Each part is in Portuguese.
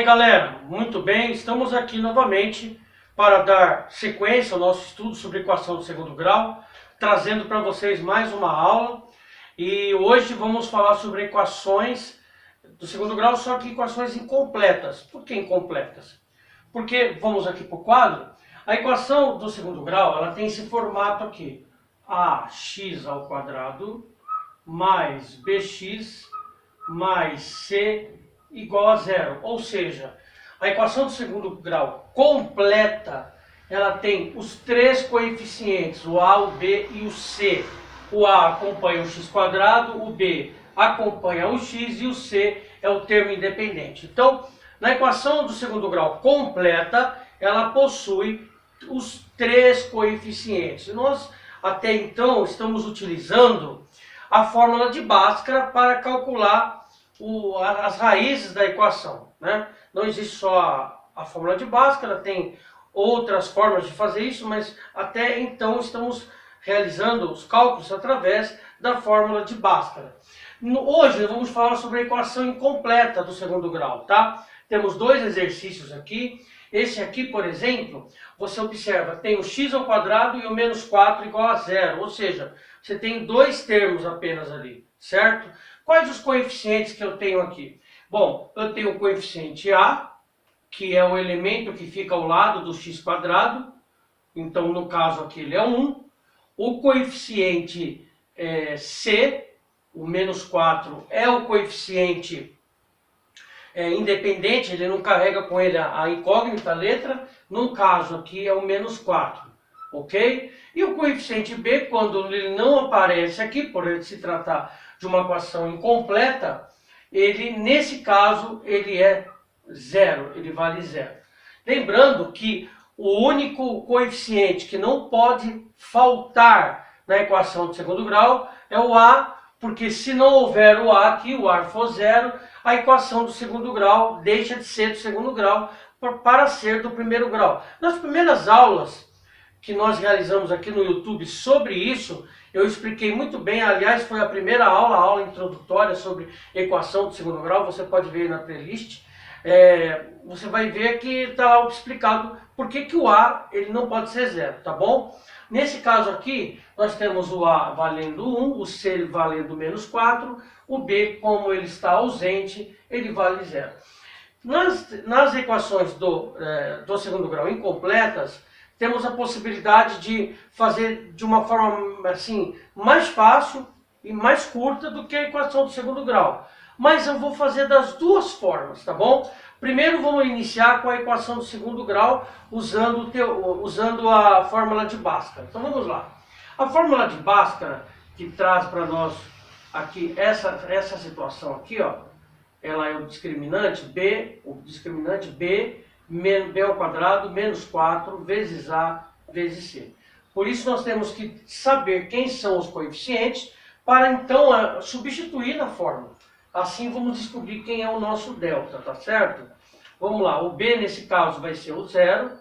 aí, galera? Muito bem, estamos aqui novamente para dar sequência ao nosso estudo sobre equação do segundo grau, trazendo para vocês mais uma aula. E hoje vamos falar sobre equações do segundo grau, só que equações incompletas. Por que incompletas? Porque, vamos aqui para o quadro, a equação do segundo grau ela tem esse formato aqui: ax ao quadrado mais bx mais c igual a zero. Ou seja, a equação do segundo grau completa, ela tem os três coeficientes, o a, o b e o c. O a acompanha o x quadrado, o b acompanha o x e o c é o termo independente. Então, na equação do segundo grau completa, ela possui os três coeficientes. Nós, até então, estamos utilizando a fórmula de Bhaskara para calcular as raízes da equação, né? Não existe só a fórmula de Bhaskara, tem outras formas de fazer isso, mas até então estamos realizando os cálculos através da fórmula de Bhaskara. Hoje vamos falar sobre a equação incompleta do segundo grau, tá? Temos dois exercícios aqui. Esse aqui, por exemplo, você observa, tem o x ao quadrado e o menos 4 igual a zero, ou seja, você tem dois termos apenas ali, certo? Quais os coeficientes que eu tenho aqui? Bom, eu tenho o coeficiente a, que é o elemento que fica ao lado do x quadrado, então no caso aqui ele é 1. O coeficiente c, o menos 4, é o coeficiente independente, ele não carrega com ele a incógnita, a letra, no caso aqui é o menos 4, ok? E o coeficiente b, quando ele não aparece aqui, por ele se tratar de uma equação incompleta, ele, nesse caso, ele é zero, ele vale zero. Lembrando que o único coeficiente que não pode faltar na equação do segundo grau é o a, porque se não houver o a aqui, o a for zero, a equação do segundo grau deixa de ser do segundo grau para ser do primeiro grau. Nas primeiras aulas que nós realizamos aqui no YouTube sobre isso, eu expliquei muito bem. Aliás, foi a primeira aula, a aula introdutória sobre equação do segundo grau, você pode ver aí na playlist. Você vai ver que está explicado por que o a ele não pode ser zero, tá bom? Nesse caso aqui, nós temos o a valendo 1, o c valendo menos 4, o b, como ele está ausente, ele vale zero. Nas equações do segundo grau incompletas, temos a possibilidade de fazer de uma forma assim mais fácil e mais curta do que a equação do segundo grau. Mas eu vou fazer das duas formas, tá bom? Primeiro vamos iniciar com a equação do segundo grau usando a fórmula de Bhaskara. Então vamos lá. A fórmula de Bhaskara que traz para nós aqui essa situação aqui, ó, ela é o discriminante b ao quadrado menos 4 vezes a vezes c. Por isso nós temos que saber quem são os coeficientes para então substituir na fórmula. Assim vamos descobrir quem é o nosso delta, tá certo? Vamos lá, o b nesse caso vai ser o zero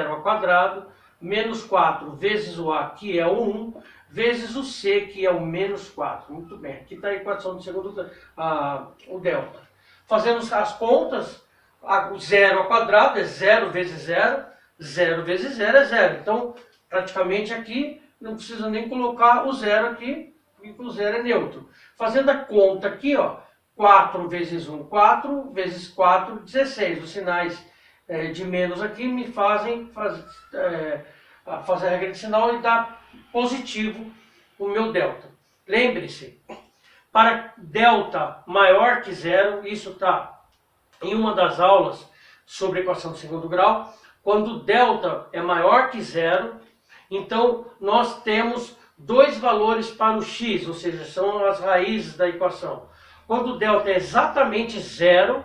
ao quadrado, menos 4 vezes o a, que é o 1, vezes o c, que é o menos 4. Muito bem, aqui está a equação do segundo, o delta. Fazemos as contas, o zero ao quadrado é 0 vezes 0, 0 vezes 0 é 0. Então, praticamente aqui, não precisa nem colocar o zero aqui, porque o zero é neutro. Fazendo a conta aqui, ó, 4 vezes 1, 4, vezes 4, 16. Os sinais de menos aqui me fazem fazer a regra de sinal e dar positivo o meu delta. Lembre-se, para delta maior que zero, isso está em uma das aulas sobre equação do segundo grau, quando delta é maior que zero, então nós temos dois valores para o x, ou seja, são as raízes da equação. Quando delta é exatamente zero,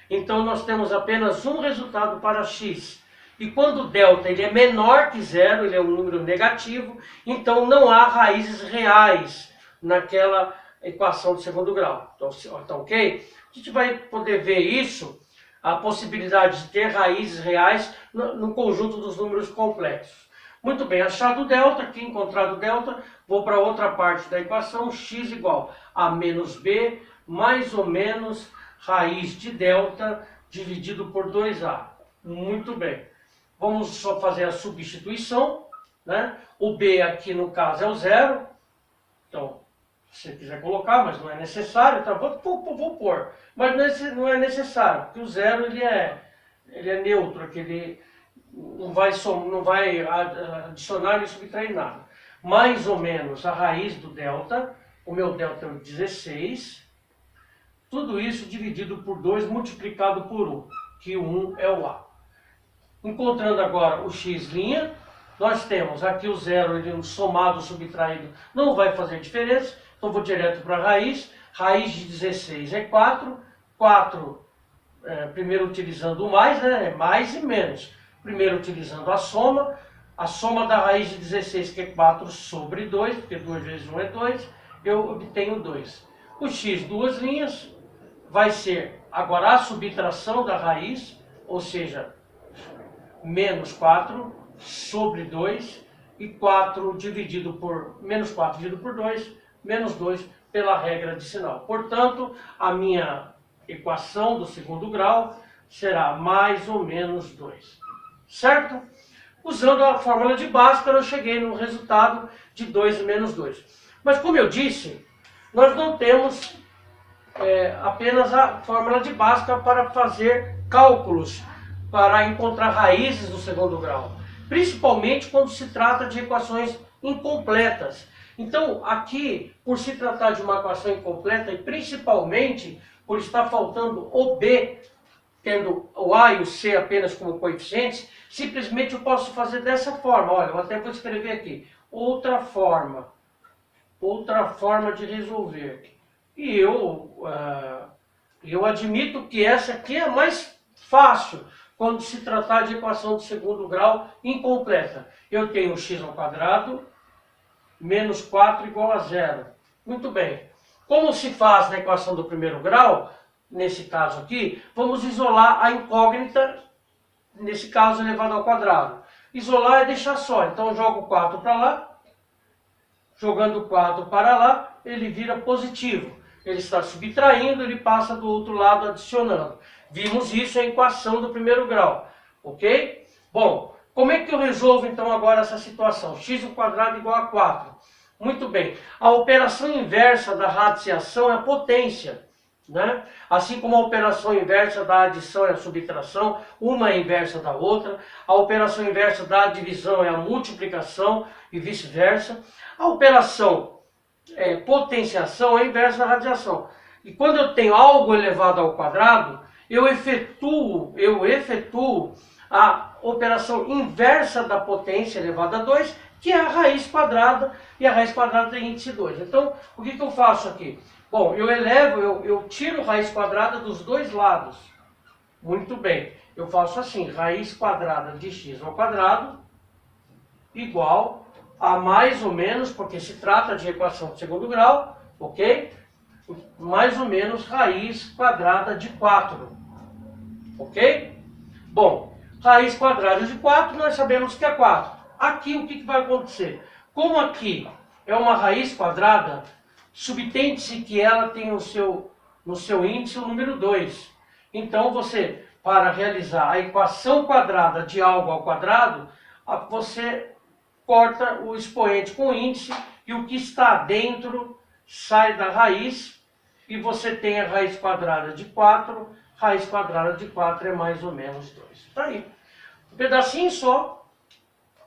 então nós temos apenas um resultado para x. E quando delta ele é menor que zero, ele é um número negativo, então não há raízes reais naquela equação de segundo grau. Então, tá ok? A gente vai poder ver isso, a possibilidade de ter raízes reais no conjunto dos números complexos. Muito bem, achado o delta, aqui encontrado o delta, vou para outra parte da equação, x igual a menos b mais ou menos raiz de delta dividido por 2A. Muito bem. Vamos só fazer a substituição, né? O B aqui no caso é o 0. Então, se você quiser colocar, mas não é necessário, tá? Vou pôr. Mas não é necessário, porque o 0 ele é neutro, aqui ele não vai adicionar nem subtrair nada. Mais ou menos a raiz do delta, o meu delta é 16, tudo isso dividido por 2 multiplicado por 1, que o 1 é o A. Encontrando agora o x', nós temos aqui o 0, ele somado, subtraído, não vai fazer diferença, então vou direto para a raiz. Raiz de 16 é 4, 4, primeiro utilizando o mais, né, é mais e menos. Primeiro utilizando a soma da raiz de 16, que é 4 sobre 2, porque 2 vezes 1 é 2, eu obtenho 2. O x, 2 linhas, vai ser agora a subtração da raiz, ou seja, menos 4 sobre 2, e 4 dividido por, menos 4 dividido por 2, menos 2 pela regra de sinal. Portanto, a minha equação do segundo grau será mais ou menos 2. Certo? Usando a fórmula de Bhaskara, eu cheguei no resultado de 2 menos 2. Mas como eu disse, nós não temos apenas a fórmula de Bhaskara para fazer cálculos, para encontrar raízes do segundo grau. Principalmente quando se trata de equações incompletas. Então, aqui, por se tratar de uma equação incompleta, e principalmente por estar faltando o B, tendo o A e o C apenas como coeficientes, simplesmente eu posso fazer dessa forma. Olha, eu até vou escrever aqui. Outra forma de resolver. E eu admito que essa aqui é mais fácil quando se tratar de equação de segundo grau incompleta. Eu tenho x ao quadrado menos 4 igual a 0. Muito bem. Como se faz na equação do primeiro grau, nesse caso aqui, vamos isolar a incógnita, nesse caso elevado ao quadrado. Isolar é deixar só. Então eu jogo 4 para lá, jogando 4 para lá, ele vira positivo. Ele está subtraindo, ele passa do outro lado adicionando. Vimos isso em equação do primeiro grau, ok? Bom, como é que eu resolvo então agora essa situação? X ao quadrado igual a 4. Muito bem, a operação inversa da radiciação é a potência, né? Assim como a operação inversa da adição é a subtração, uma é inversa da outra. A operação inversa da divisão é a multiplicação e vice-versa. A operação potenciação é a inversa da radiação. E quando eu tenho algo elevado ao quadrado, eu efetuo a operação inversa da potência elevada a 2, que é a raiz quadrada, e a raiz quadrada tem índice 2. Então, o que eu faço aqui? Bom, eu tiro raiz quadrada dos dois lados. Muito bem. Eu faço assim, raiz quadrada de x ao quadrado igual a mais ou menos, porque se trata de equação de segundo grau, ok? Mais ou menos raiz quadrada de 4, ok? Bom, raiz quadrada de 4, nós sabemos que é 4. Aqui o que vai acontecer? Como aqui é uma raiz quadrada, subtende-se que ela tem no seu índice o número 2. Então você, para realizar a equação quadrada de algo ao quadrado, você corta o expoente com o índice e o que está dentro sai da raiz e você tem a raiz quadrada de 4. Raiz quadrada de 4 é mais ou menos 2. Está aí. Um pedacinho só,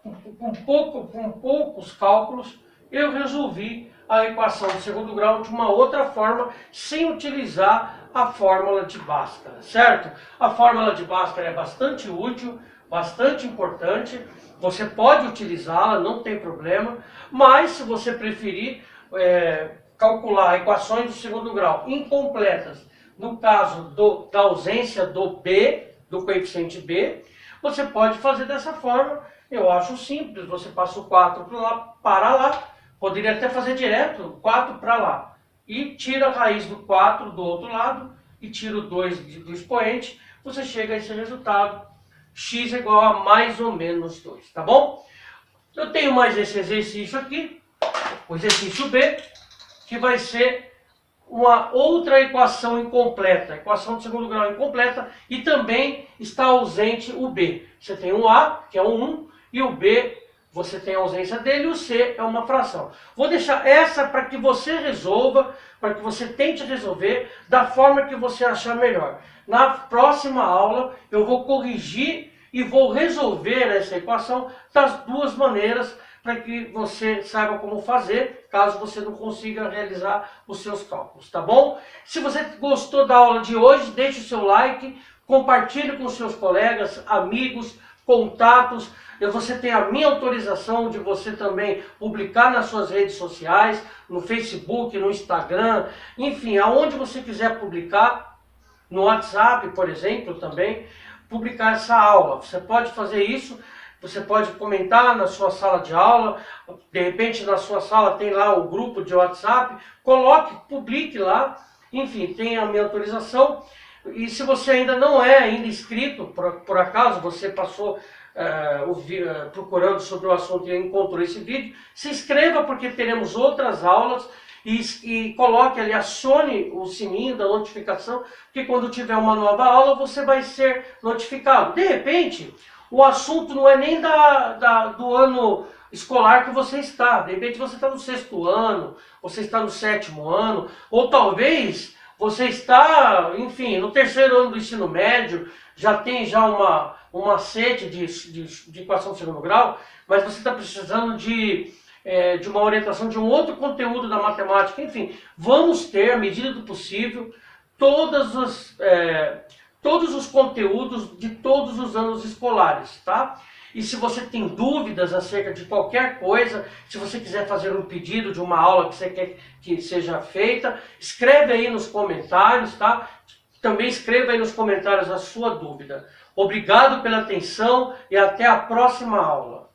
com poucos cálculos, eu resolvi a equação de segundo grau de uma outra forma, sem utilizar a fórmula de Bhaskara, certo? A fórmula de Bhaskara é bastante útil, bastante importante, você pode utilizá-la, não tem problema, mas se você preferir calcular equações do segundo grau incompletas, no caso da ausência do B, do coeficiente B, você pode fazer dessa forma. Eu acho simples, você passa o 4 para lá, poderia até fazer direto, 4 para lá, e tira a raiz do 4 do outro lado, e tira o 2 do expoente, você chega a esse resultado, x é igual a mais ou menos 2, tá bom? Eu tenho mais esse exercício aqui, o exercício B, que vai ser uma outra equação incompleta, equação de segundo grau incompleta, e também está ausente o B. Você tem o A, que é o 1, e o B, você tem a ausência dele, e o C é uma fração. Vou deixar essa para que você resolva, para que você tente resolver da forma que você achar melhor. Na próxima aula, eu vou corrigir e vou resolver essa equação das duas maneiras, para que você saiba como fazer, caso você não consiga realizar os seus cálculos, tá bom? Se você gostou da aula de hoje, deixe o seu like, compartilhe com seus colegas, amigos, contatos. Você tem a minha autorização de você também publicar nas suas redes sociais, no Facebook, no Instagram, enfim, aonde você quiser publicar, no WhatsApp, por exemplo, também, publicar essa aula. Você pode fazer isso. Você pode comentar na sua sala de aula, de repente na sua sala tem lá o grupo de WhatsApp, coloque, publique lá, enfim, tem a minha autorização. E se você ainda não é inscrito, por acaso você passou procurando sobre o assunto e encontrou esse vídeo, se inscreva porque teremos outras aulas e coloque ali, acione o sininho da notificação, porque quando tiver uma nova aula você vai ser notificado. De repente, o assunto não é nem do ano escolar que você está. De repente você está no 6º ano, você está no 7º ano, ou talvez você está, enfim, no 3º ano do ensino médio, já tem um macete de equação de segundo grau, mas você está precisando de uma orientação de um outro conteúdo da matemática. Enfim, vamos ter, à medida do possível, todos os conteúdos de todos os anos escolares, tá? E se você tem dúvidas acerca de qualquer coisa, se você quiser fazer um pedido de uma aula que você quer que seja feita, escreve aí nos comentários, tá? Também escreva aí nos comentários a sua dúvida. Obrigado pela atenção e até a próxima aula.